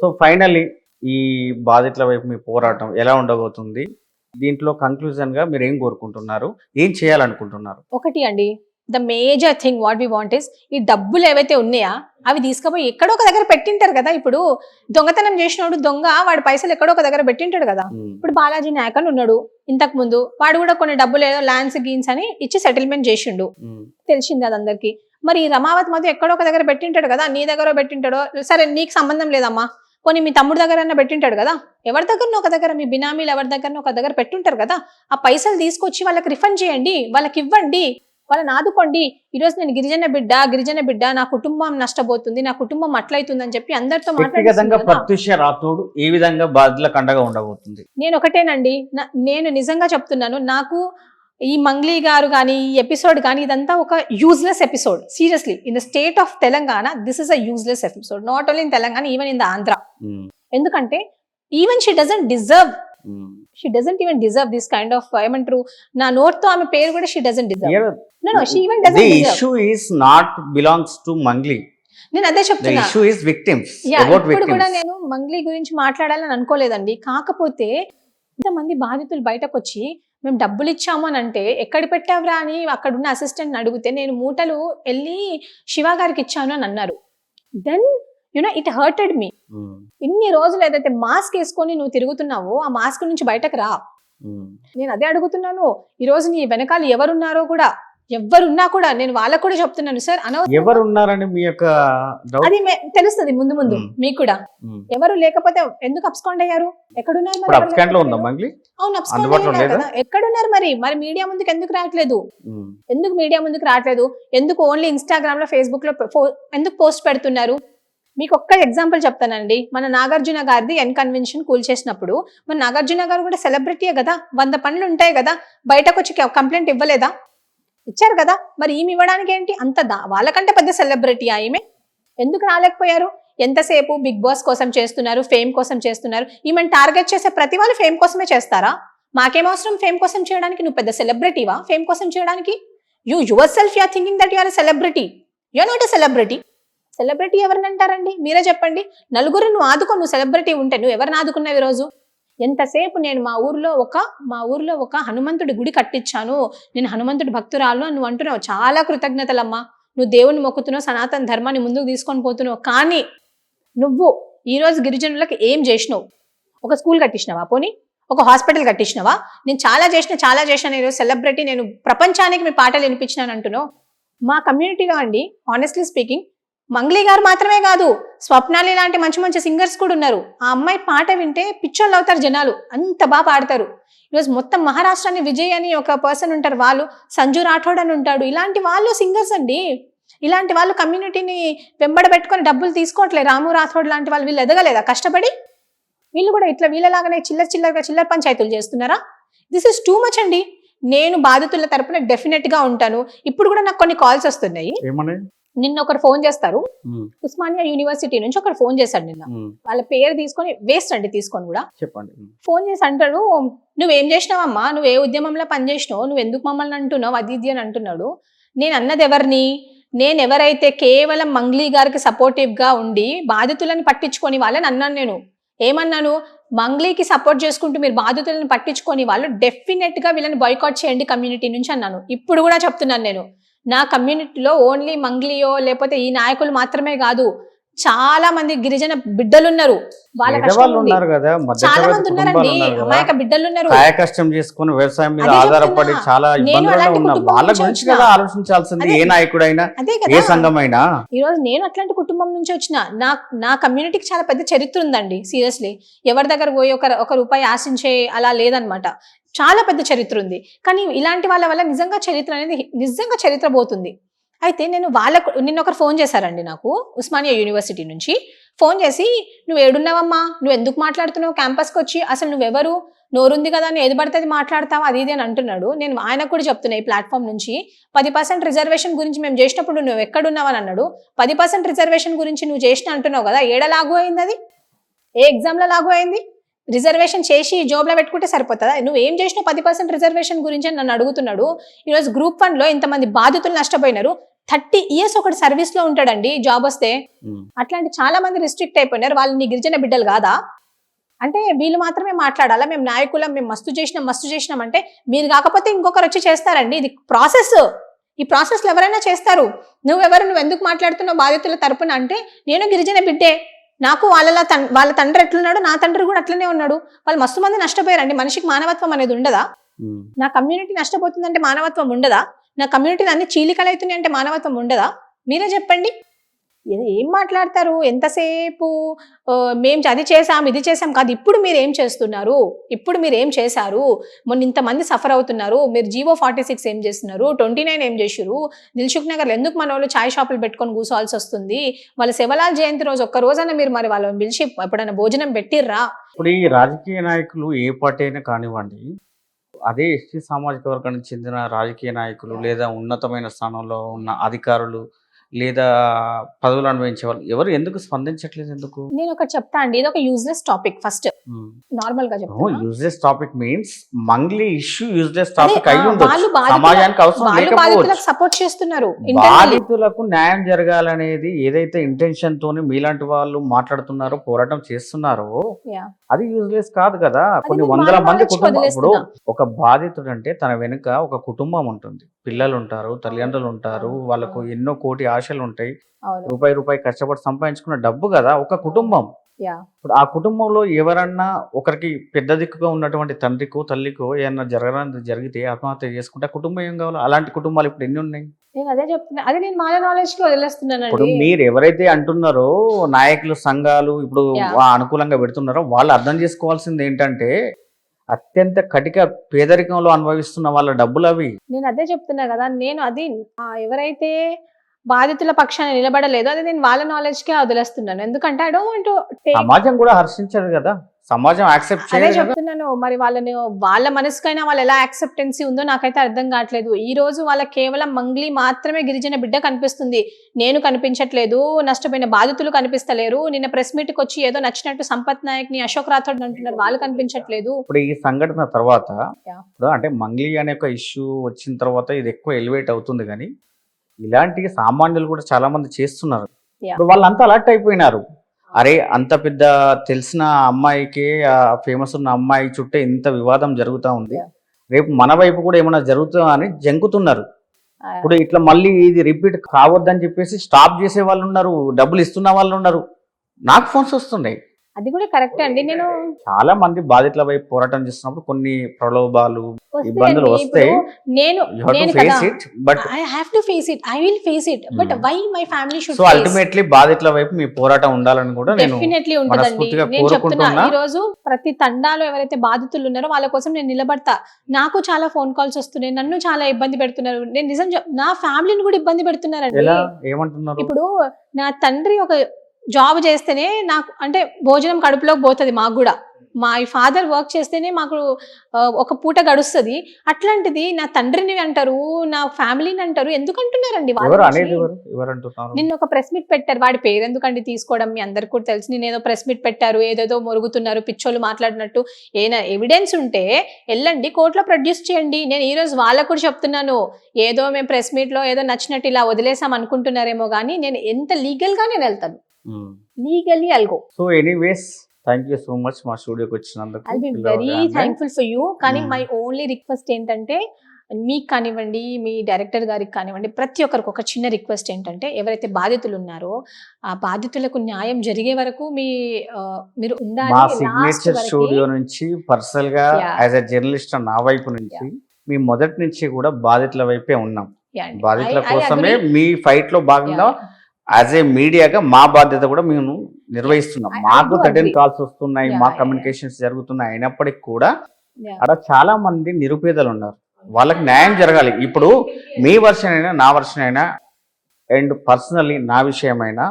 So finally ఈ బాధితుల వైపు మీ పోరాటం ఎలా ఉండబోతుంది? దీంట్లో కంక్లూజన్‌గా మీరేం కోరుకుంటున్నారు? ఏం చేయాలనుకుంటున్నారు? ఒకటి అండి, the major thing what we want is, ఈ డబ్బులు ఏవైతే ఉన్నాయా అవి తీసుకుపోయి ఎక్కడో ఒక దగ్గర పెట్టింటారు కదా. ఇప్పుడు దొంగతనం చేసినోడు దొంగ, వాడి పైసలు ఎక్కడో ఒక దగ్గర పెట్టింటాడు కదా. ఇప్పుడు బాలాజీ నాయక్ అని ఉన్నాడు, ఇంతకు ముందు వాడు కూడా కొన్ని డబ్బులు ఏదో ల్యాండ్స్ గీన్స్ అని ఇచ్చి సెటిల్మెంట్ చేసిండు, తెలిసింది అది అందరికి. మరి ఈ రమావతి మధు ఎక్కడో ఒక దగ్గర పెట్టింటాడు కదా, నీ దగ్గర పెట్టింటాడో సరే నీకు సంబంధం లేదమ్మా, పోనీ మీ తమ్ముడు దగ్గర పెట్టింటాడు కదా, ఎవరి దగ్గర ఒక దగ్గర, మీ బినామీలు ఎవరి దగ్గర ఒక దగ్గర పెట్టుంటారు కదా, ఆ పైసలు తీసుకొచ్చి వాళ్ళకి రిఫండ్ చేయండి, వాళ్ళకి ఇవ్వండి, వాళ్ళని ఆదుకోండి. ఈరోజు నేను గిరిజన బిడ్డ, నా కుటుంబం నష్టపోతుంది, నా కుటుంబం అట్లయితుంది అని చెప్పి అందరితో వ్యక్తిగతంగా ప్రత్యూష రాథోడ్ ఏ విధంగా బాధితులకు అండగా ఉండబోతుంది? నేను ఒకటేనండి, నేను నిజంగా చెప్తున్నాను, నాకు ఈ మంగ్లీ గారు కానీ ఈ ఎపిసోడ్ కానీ ఇదంతా ఒక useless episode. Seriously, in the state of Telangana this is a useless episode, not only in Telangana, even in the Andhra. ఎందుకంటే even she doesn't even deserve this kind of, ఏమంటారు, నా నోట్ తో ఆమె పేరు కూడా she doesn't deserve. No, she even doesn't the deserve. issue is not belongs to Mangli. నేను అదే చెప్తున్నా, the issue is victims, about ఇప్పుడు victims. కూడా నేను మంగ్లీ గురించి మాట్లాడాలని అనుకోలేదండి. కాకపోతే ఇంతమంది బాధితులు బయటకు వచ్చి మేము డబ్బులు ఇచ్చాము అని అంటే, ఎక్కడ పెట్టావురా అని అక్కడున్న అసిస్టెంట్ అడిగితే, నేను మూటలు వెళ్ళి శివ గారికి ఇచ్చాను అని అన్నారు. దెన్ ఇట్ హర్టెడ్ మీ. ఇన్ని రోజులు ఏదైతే మాస్క్ వేసుకొని నువ్వు తిరుగుతున్నావో ఆ మాస్క్ నుంచి బయటకు రా. నేను అదే అడుగుతున్నాను. ఈ రోజు నీ వెనకాల ఎవరున్నారో కూడా, ఎవరున్నా కూడా నేను వాళ్ళకు కూడా చెప్తున్నాను, సార్ ఎవరున్నారని మీ యొక్క అది తెలుస్తుంది ముందు ముందు మీకు కూడా. ఎవరు లేకపోతే ఎందుకు అబ్స్కాండ్ అయ్యారు? ఎక్కడున్నారు? అవును, అబ్స్కాండ్ అయ్యారు కదా, ఎక్కడున్నారు? మరి మీడియా ముందుకు ఎందుకు రావట్లేదు? ఎందుకు ఓన్లీ ఇన్స్టాగ్రామ్ లో, ఫేస్బుక్ లో ఎందుకు పోస్ట్ పెడుతున్నారు? మీకు ఒక్క ఎగ్జాంపుల్ చెప్తానండి. మన నాగార్జున గారిది ఎన్ కన్వెన్షన్ కూల్చేసినప్పుడు, మన నాగార్జున గారు కూడా సెలబ్రిటీయే కదా, 100 పనులు ఉంటాయి కదా, బయటకు వచ్చి కంప్లైంట్ ఇవ్వలేదా? ఇచ్చారు కదా. మరి ఈమె ఇవ్వడానికి ఏంటి అంత? వాళ్ళకంటే పెద్ద సెలబ్రిటీ ఈమె, ఎందుకు రాలేకపోయారు? ఎంతసేపు బిగ్ బాస్ కోసం చేస్తున్నారు, ఫేమ్ కోసం చేస్తున్నారు. ఈమెను టార్గెట్ చేసే ప్రతి వాళ్ళు ఫేమ్ కోసమే చేస్తారా? మాకేమవసరం ఫేమ్ కోసం చేయడానికి? నువ్వు పెద్ద సెలబ్రిటీవా ఫేమ్ కోసం చేయడానికి? Yourself you're thinking that you're a celebrity. You're not a celebrity. Celebrity ఎవరిని అంటారండి? మీరే చెప్పండి. నలుగురు నువ్వు ఆదుకో, నువ్వు సెలబ్రిటీ ఉంటే నువ్వు ఎవరిని ఆదుకున్నావు ఈరోజు? ఎంతసేపు నేను మా ఊర్లో ఒక హనుమంతుడి గుడి కట్టించాను, నేను హనుమంతుడి భక్తురాలు అని నువ్వు అంటున్నావు. చాలా కృతజ్ఞతలమ్మా, నువ్వు దేవుని మొక్కుతున్నావు, సనాతన ధర్మాన్ని ముందుకు తీసుకొని పోతున్నావు. కానీ నువ్వు ఈరోజు గిరిజనులకు ఏం చేసినావు? ఒక స్కూల్ కట్టించినావా? పోనీ ఒక హాస్పిటల్ కట్టించినావా? నేను చాలా చేసిన ఈరోజు సెలబ్రిటీ, నేను ప్రపంచానికి మీ పాటలు వినిపించినాను అంటున్నావు. మా కమ్యూనిటీలో అండి, ఆనెస్ట్లీ స్పీకింగ్, మంగ్లీ గారు మాత్రమే కాదు, స్వప్నాలి లాంటి మంచి మంచి సింగర్స్ కూడా ఉన్నారు. ఆ అమ్మాయి పాట వింటే పిచ్చోళ్ళు అవుతారు జనాలు, అంత బాగా పాడతారు. ఈరోజు మొత్తం మహారాష్ట్రాన్ని విజయ్ అని ఒక పర్సన్ ఉంటారు, వాళ్ళు సంజు రాఠోడ్ అని ఉంటాడు. ఇలాంటి వాళ్ళు సింగర్స్ అండి. ఇలాంటి వాళ్ళు కమ్యూనిటీని వెంబడ పెట్టుకొని డబ్బులు తీసుకోవట్లేదు. రాము రాథోడ్ లాంటి వాళ్ళు, వీళ్ళు ఎదగలేదా కష్టపడి? వీళ్ళు కూడా ఇట్లా వీళ్ళలాగానే చిల్లర పంచాయతీలు చేస్తున్నారా? దిస్ ఇస్ టూ మచ్ అండి. నేను బాధితుల తరపున డెఫినెట్ గా ఉంటాను. ఇప్పుడు కూడా నాకు కొన్ని కాల్స్ వస్తున్నాయి. నిన్న ఒకరు ఫోన్ చేస్తారు, ఉస్మానియా యూనివర్సిటీ నుంచి ఒకరు ఫోన్ చేశాడు నిన్న. వాళ్ళ పేరు తీసుకొని, వేస్ట్ అండి తీసుకొని కూడా, చెప్పండి. ఫోన్ చేసి అంటాడు, నువ్వేం చేసినావమ్మా, నువ్వు ఏ ఉద్యమంలో పనిచేసినావు, నువ్వు ఎందుకు మమ్మల్ని అంటున్నావు, అది ఇది అని అంటున్నాడు. నేను అన్నది ఎవరిని? నేను ఎవరైతే కేవలం మంగ్లీ గారికి సపోర్టివ్ గా ఉండి బాధితులను పట్టించుకొని వాళ్ళని అన్నాను. నేను ఏమన్నాను? మంగ్లీకి సపోర్ట్ చేసుకుంటూ మీరు బాధితులను పట్టించుకొని వాళ్ళు డెఫినెట్ గా వీళ్ళని బాయ్కాట్ చేయండి కమ్యూనిటీ నుంచి అన్నాను. ఇప్పుడు కూడా చెప్తున్నాను, నేను నా కమ్యూనిటీలో ఓన్లీ మంగ్లీయో లేకపోతే ఈ నాయకులు మాత్రమే కాదు, చాలా మంది గిరిజన బిడ్డలు ఉన్నారు. వాళ్ళ చాలా మంది ఉన్నారండి, అమాయక బిడ్డలు ఉన్నారు. కష్టం చేసుకుని వ్యవసాయం మీద ఆధారపడి చాలా వాళ్ళ గురించి కదా ఆలోచించాల్సింది ఏ నాయకుడైనా, ఏ సంఘమైనా. ఈ రోజు నేను అట్లాంటి కుటుంబం నుంచి వచ్చిన, నా కమ్యూనిటీకి చాలా పెద్ద చరిత్ర ఉందండి. సీరియస్లీ, ఎవరి దగ్గర పోయి ఒక రూపాయి ఆశించే అలా లేదనమాట. చాలా పెద్ద చరిత్ర ఉంది. కానీ ఇలాంటి వాళ్ళ వల్ల నిజంగా చరిత్ర పోతుంది. అయితే నిన్న ఒకరు ఫోన్ చేశారండి నాకు, ఉస్మానియా యూనివర్సిటీ నుంచి ఫోన్ చేసి, నువ్వు ఏడున్నావమ్మా, నువ్వు ఎందుకు మాట్లాడుతున్నావు క్యాంపస్కి వచ్చి, అసలు నువ్వెవరు, నోరుంది కదా అని ఏది పడితే అది మాట్లాడతావా, అది ఇది అని అంటున్నాడు. నేను ఆయనకు కూడా చెప్తున్నా ఈ ప్లాట్ఫామ్ నుంచి, 10% రిజర్వేషన్ గురించి మేము చేసినప్పుడు నువ్వు ఎక్కడున్నావు అని అన్నాడు. 10% రిజర్వేషన్ గురించి నువ్వు చేసిన అంటున్నావు కదా, ఏడ లాగు అయింది? అది ఏ ఎగ్జామ్లో లాగు అయింది? రిజర్వేషన్ చేసి జాబ్లో పెట్టుకుంటే సరిపోతుందా? నువ్వు ఏం చేసినావు 10% రిజర్వేషన్ గురించి అని నన్ను అడుగుతున్నాడు. ఈరోజు గ్రూప్ 1లో ఇంతమంది బాధితులు నష్టపోయినారు. 30 years ఒకటి సర్వీస్ లో ఉంటాడండి జాబ్ వస్తే. ఉమ్. అట్లాంటి చాలా మంది రిస్ట్రిక్ట్ అయిపోయినారు. వాళ్ళు నీ గిరిజన బిడ్డలు కాదా అంటే వీళ్ళు మాత్రమే మాట్లాడాలా, మేము నాయకులం, మేము మస్తు చేసినాం అంటే మీరు కాకపోతే ఇంకొకరు వచ్చి చేస్తారండి. ఇది ప్రాసెస్. ఈ ప్రాసెస్ లో ఎవరైనా చేస్తారు. నువ్వు ఎందుకు మాట్లాడుతున్నావు బాధితుల తరపున అంటే నేను గిరిజన బిడ్డే, నాకు వాళ్ళ తండ్రి ఎట్లున్నాడు, నా తండ్రి కూడా అట్లనే ఉన్నాడు. వాళ్ళు మస్తు మంది నష్టపోయారండి. మనిషికి మానవత్వం అనేది ఉండదా? ఉమ్. నా కమ్యూనిటీ నష్టపోతుందంటే మానవత్వం ఉండదా? నా కమ్యూనిటీలో అన్ని చీలికలు అవుతున్నాయి అంటే మానవత్వం ఉండదా? మీరే చెప్పండి. ఏం మాట్లాడతారు ఎంతసేపు? మేము అది చేసాం ఇది చేసాం కాదు. ఇప్పుడు మీరు ఏం చేస్తున్నారు? ఇప్పుడు మీరు ఏం చేశారు? మొన్న ఇంతమంది సఫర్ అవుతున్నారు. మీరు జీవో 46 ఏం చేస్తున్నారు? 29 ఏం చేశారు? దిల్సుఖ్ నగర్లో ఎందుకు మన వాళ్ళు ఛాయ్ షాపులు పెట్టుకొని కూర్చోవాల్సి వస్తుంది? వాళ్ళ శివలాల్ జయంతి రోజు ఒక్క రోజైనా మీరు మరి వాళ్ళని పిలిచి ఎప్పుడైనా భోజనం పెట్టిర్రా? ఇప్పుడు ఈ రాజకీయ నాయకులు ఏ పార్టీ అయినా కానివ్వండి, అదే ఎస్టీ సామాజిక వర్గానికి చెందిన రాజకీయ నాయకులు లేదా ఉన్నతమైన స్థానంలో ఉన్న అధికారులు లేదా పదవులు అనుభవించే వాళ్ళు ఎవరు ఎందుకు స్పందించట్లేదు? ఎందుకు? నేను ఒకటి చెప్తా అండి. ఇది ఒక యూజ్లెస్ టాపిక్. ఫస్ట్ నార్మల్ గా చెప్తాను. Useless topic means Mangli issue useless topic అయి ఉండొచ్చు. వాళ్ళు సమాజానికి అవసరం లేకపోవచ్చు. బాధితులకు సపోర్ట్ చేస్తున్నారు. బాధితులకు న్యాయం జరగాలనేది ఏదైతే ఇంటెన్షన్ తోని మీలాంటి వాళ్ళు మాట్లాడుతున్నారో, పోరాటం చేస్తున్నారో అది యూజ్లెస్ కాదు కదా. కొన్ని వందల మంది కుటుంబం. ఇప్పుడు ఒక బాధితుడు అంటే తన వెనుక ఒక కుటుంబం ఉంటుంది, పిల్లలు ఉంటారు, తల్లిదండ్రులు ఉంటారు, వాళ్ళకు ఎన్నో కోటి ఆశలు ఉంటాయి. రూపాయి కష్టపడి సంపాదించుకున్న డబ్బు కదా ఒక కుటుంబం. ఇప్పుడు ఆ కుటుంబంలో ఎవరన్నా ఒకరికి పెద్ద దిక్కుగా ఉన్నటువంటి తండ్రికో తల్లికో ఏమన్నా జరిగితే ఆత్మహత్య చేసుకుంటే ఆ కుటుంబం ఏం కావాలి? అలాంటి కుటుంబాలు ఇప్పుడు ఎన్ని ఉన్నాయి? నేను అదే చెప్తున్నా. అదే నేను మన నాలెడ్జ్ కి వదిలేస్తున్నానండి. ఇప్పుడు మీరు ఎవరైతే అంటున్నారో నాయకులు సంఘాలు ఇప్పుడు అనుకూలంగా పెడుతున్నారో వాళ్ళు అర్థం చేసుకోవాల్సింది ఏంటంటే అత్యంత కటిక పేదరికంలో అనుభవిస్తున్న వాళ్ళ డబ్బులు అవి. నేను అదే చెప్తున్నా కదా. నేను అది ఎవరైతే బాధితుల పక్షాన నిలబడలేదో అది నేను వాళ్ళ నాలెడ్జ్ కే వదిలేస్తున్నాను. ఎందుకంటే ఐ డోంట్ వాంట్ టు సమాజం కూడా హర్షించదు కదా, సమాజం యాక్సెప్ట్ అదే చేయదు కదా. చెప్తున్నాను. మరి వాళ్ళ మనసుకైనా వాళ్ళు ఎలా యాక్సెప్టెన్సీ ఉందో నాకైతే అర్థం కావట్లేదు. ఈ రోజు వాళ్ళ కేవలం మంగ్లీ మాత్రమే గిరిజన బిడ్డ కనిపిస్తుంది. నేను కనిపించట్లేదు, నష్టపోయిన బాధితులు కనిపిస్తలేరు. నిన్న ప్రెస్ మీట్ కి వచ్చి ఏదో నచ్చినట్టు సంపత్ నాయక్ ని అశోక్ రాథోడ్ అంటున్నారు, వాళ్ళు కనిపించట్లేదు. ఇప్పుడు ఈ సంఘటన తర్వాత ఇప్పుడు అంటే మంగ్లీ అనే ఒక ఇష్యూ వచ్చిన తర్వాత ఇది ఎక్కువ ఎలివేట్ అవుతుంది, కానీ ఇలాంటి సామాన్యులు కూడా చాలా మంది చేస్తున్నారు. ఇప్పుడు వాళ్ళంతా అలర్ట్ అయిపోయినారు. అరే అంత పెద్ద తెలిసిన అమ్మాయికి, ఫేమస్ ఉన్న అమ్మాయి చుట్టే ఇంత వివాదం జరుగుతూ ఉంది, రేపు మన వైపు కూడా ఏమైనా జరుగుతుందా అని జంకుతున్నారు. ఇప్పుడు ఇట్లా మళ్ళీ ఇది రిపీట్ కావద్దని చెప్పేసి స్టాప్ చేసే వాళ్ళు ఉన్నారు, డబ్బులు ఇస్తున్న వాళ్ళు ఉన్నారు. నాకు ఫోన్స్ వస్తున్నాయి. అది కూడా కరెక్టే అండి. నేను చాలా మంది బాధితుల వైపు పోరాటం చేస్తున్నప్పుడు కొన్ని ప్రలోభాలు ఇబ్బందులు వస్తాయి. నేను but I have to face it. I will face it. But why my family should so ultimately బాధితుల వైపు మీ పోరాటం ఉండాలని కూడా నేను డెఫినెట్లీ ఉంటుందండి. నేను చెప్తున్నా, ఈ రోజు ప్రతి తండాలో ఎవరైతే బాధితులు ఉన్నారో వాళ్ళ కోసం నేను నిలబడతా. నాకు చాలా ఫోన్ కాల్స్ వస్తున్నాయి, నన్ను చాలా ఇబ్బంది పెడుతున్నారు. నేను నిజం నా ఫ్యామిలీని కూడా ఇబ్బంది పెడుతున్నారండి. ఏమంటున్నారు? ఇప్పుడు నా తండ్రి ఒక జాబ్ చేస్తేనే నాకు అంటే భోజనం కడుపులోకి పోతుంది. మాకు కూడా మా ఫాదర్ వర్క్ చేస్తేనే మాకు ఒక పూట గడుస్తుంది. అట్లాంటిది నా తండ్రిని అంటారు, నా ఫ్యామిలీని అంటారు. ఎందుకు అంటున్నారండి? నిన్న ఒక ప్రెస్ మీట్ పెట్టారు. వాడి పేరు ఎందుకండి తీసుకోవడం, మీ అందరికి కూడా తెలుసు. నేను ఏదో ప్రెస్ మీట్ పెట్టారు, ఏదేదో మొరుగుతున్నారు, పిచ్చోళ్ళు మాట్లాడినట్టు. ఏనా ఎవిడెన్స్ ఉంటే వెళ్ళండి కోర్టులో ప్రొడ్యూస్ చేయండి. నేను ఈ రోజు వాళ్ళకు కూడా చెప్తున్నాను, ఏదో మేము ప్రెస్ మీట్ లో ఏదో నచ్చినట్టు ఇలా వదిలేసాం అనుకుంటున్నారేమో, కానీ నేను ఎంత లీగల్ గా నేను వెళ్తాను. Legally I'll go. So anyways thank you so much మా స్టూడియోకి వచ్చినందుకు. I'll be very thankful for you. కానీ మై ఓన్లీ రిక్వెస్ట్ ఏంటంటే, మీకు కానివ్వండి, మీ డైరెక్టర్ గారికి కానివ్వండి, ప్రతి ఒక్కరికి ఒక చిన్న రిక్వెస్ట్ ఏంటంటే, ఎవరైతే బాధితులు ఉన్నారో ఆ బాధితులకు న్యాయం జరిగే వరకు మీరు ఉండాలి. మా సిగ్నేచర్ స్టూడియో నుంచి పర్సనల్ గా యాజ్ ఎ జర్నలిస్ట్ నా వైపు నుంచి మీ మొదటి నుంచి కూడా బాధితుల వైపే ఉన్నాం. బాధితుల కోసమే మీ ఫైట్ లో భాగంగా యాజ్ ఏ మీడియాగా మా బాధ్యత కూడా మేము నిర్వహిస్తున్నాం. మాకు 13 కాల్స్ వస్తున్నాయి, మా కమ్యూనికేషన్స్ జరుగుతున్నాయి. అయినప్పటికీ కూడా అక్కడ చాలా మంది నిరుపేదలు ఉన్నారు, వాళ్ళకి న్యాయం జరగాలి. ఇప్పుడు మీ వర్షన్ అయినా నా వర్షన్ అయినా అండ్ పర్సనల్లీ నా విషయమైనా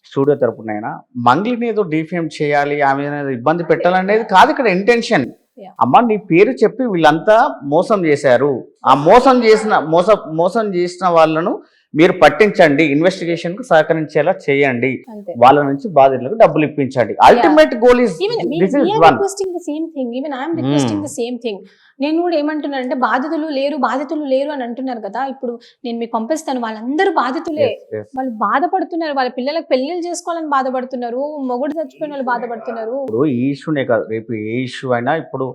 స్టూడియో తరపునైనా మంగ్లీని ఏదో డిఫేమ్ చేయాలి, ఆమె ఇబ్బంది పెట్టాలనేది కాదు ఇక్కడ ఇంటెన్షన్. అమ్మ నీ పేరు చెప్పి వీళ్ళంతా మోసం చేశారు, ఆ మోసం చేసిన వాళ్ళను మీరు పట్టించండి, ఇన్వెస్టిగేషన్ కు సహకరించేలా చేయండి, అంతే. వాళ్ళ నుంచి బాధితులకు డబ్బులు ఇప్పించండి. Ultimate goal is Even this we is are one. requesting the same thing. Even I am requesting the same thing. నేను కూడా ఏమంటున్నానంటే బాధితులు లేరు అని అంటున్నారు కదా. ఇప్పుడు నేను మీకు పంపిస్తాను, వాళ్ళందరూ బాధితులే. వాళ్ళు బాధపడుతున్నారు, వాళ్ళ పిల్లలకు పెళ్లిళ్ళు చేసుకోవాలని బాధపడుతున్నారు, మొగుడు చచ్చిపోయిన వాళ్ళు బాధపడుతున్నారు. ఇప్పుడు ఈ ఇష్యూనే కాదు, రేపు ఏ ఇష్యూ అయినా, ఇప్పుడు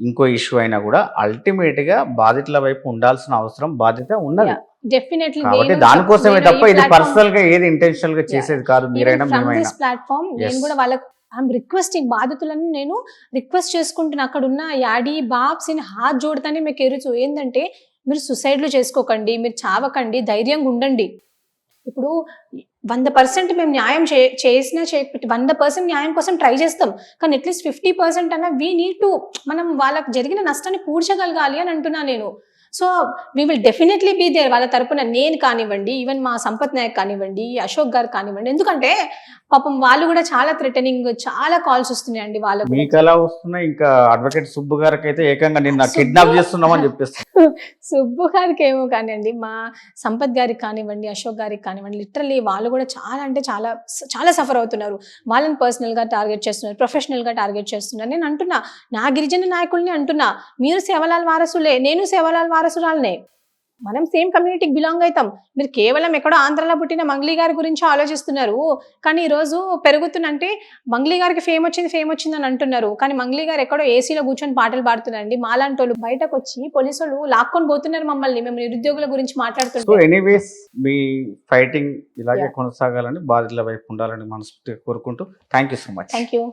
ఇంకో ఇష్యూ అయినా కూడా అల్టిమేట్ గా బాధితుల వైపు ఉండాల్సిన అవసరం బాధ్యత ఉన్నది. డెఫినెట్లీ కాబట్టి దానికోసమే తప్ప ఇది పర్సనల్ గా ఏది ఇంటెన్షనల్ గా చేసేది కాదు. మీరైనా మేమైనా ప్లాట్ఫామ్ నేను కూడా వాళ్ళకి ఐఎమ్ రిక్వెస్టింగ్, బాధితులను నేను రిక్వెస్ట్ చేసుకుంటున్నా, అక్కడ ఉన్న యాడీ బాబ్స్ ఇన్ హాత్ జోడతానే మీకు ఎరుచు ఏంటంటే మీరు సుసైడ్లు చేసుకోకండి, మీరు చావకండి, ధైర్యంగా ఉండండి. ఇప్పుడు 100% మేము న్యాయం చేసినా చేయకపోతే 100% న్యాయం కోసం ట్రై చేస్తాం, కానీ అట్లీస్ట్ 50% అన్న వీ నీడ్ టు మనం వాళ్ళకి జరిగిన నష్టాన్ని పూడ్చగలగాలి అని అంటున్నా నేను. So we will definitely be there వాళ్ళ తరపున. నేను కానివ్వండి, ఈవెన్ మా సంపత్ నాయక్ కానివ్వండి, అశోక్ గారు కానివ్వండి, ఎందుకంటే పాపం వాళ్ళు కూడా చాలా థ్రెటనింగ్, చాలా కాల్స్ వస్తున్నాయండి వాళ్ళకు. మీకు ఎలా వస్తున్నాయి? ఇంకా అడ్వకేట్ సుబ్బు గారికి అయితే ఏకంగా నిన్న కిడ్నాప్ చేస్తున్నామని చెప్పేస్తారు. సుబ్బు గారికి ఏమో కానివ్వండి, మా సంపత్ గారికి కానివ్వండి, అశోక్ గారికి కానివ్వండి, లిటరల్లీ వాళ్ళు కూడా చాలా అంటే చాలా సఫర్ అవుతున్నారు. వాళ్ళని పర్సనల్గా టార్గెట్ చేస్తున్నారు, ప్రొఫెషనల్గా టార్గెట్ చేస్తున్నారు. నేను అంటున్నా, నా గిరిజన నాయకుల్ని అంటున్నా, మీరు సేవలాల్ వారసులే, నేను సేవలాల్ వారసురాలనే, మనం సేమ్ కమ్యూనిటీకి బిలాంగ్ అవుతాం. మీరు కేవలం ఎక్కడో ఆంధ్రాలో పుట్టిన మంగ్లీ గారి గురించి ఆలోచిస్తున్నారు, కానీ ఈరోజు పెరుగుతున్నంటే మంగ్లీ గారికి ఫేమ్ వచ్చింది అని అంటున్నారు, కానీ మంగ్లీ గారు ఎక్కడో ఏసీలో కూర్చొని పాటలు పాడుతున్నారండి. మాలాంటి వాళ్ళు బయటకు వచ్చి పోలీసు వాళ్ళు లాక్కొని పోతున్నారు మమ్మల్ని, మేము నిరుద్యోగుల గురించి మాట్లాడుతున్నాం. సో ఎనీవేస్ మీ ఫైటింగ్ ఇలాగే కొనసాగాలని, బాధితుల వైపు ఉండాలని మనస్ఫూర్తిగా కోరుకుంటూ thank you so much. Thank you.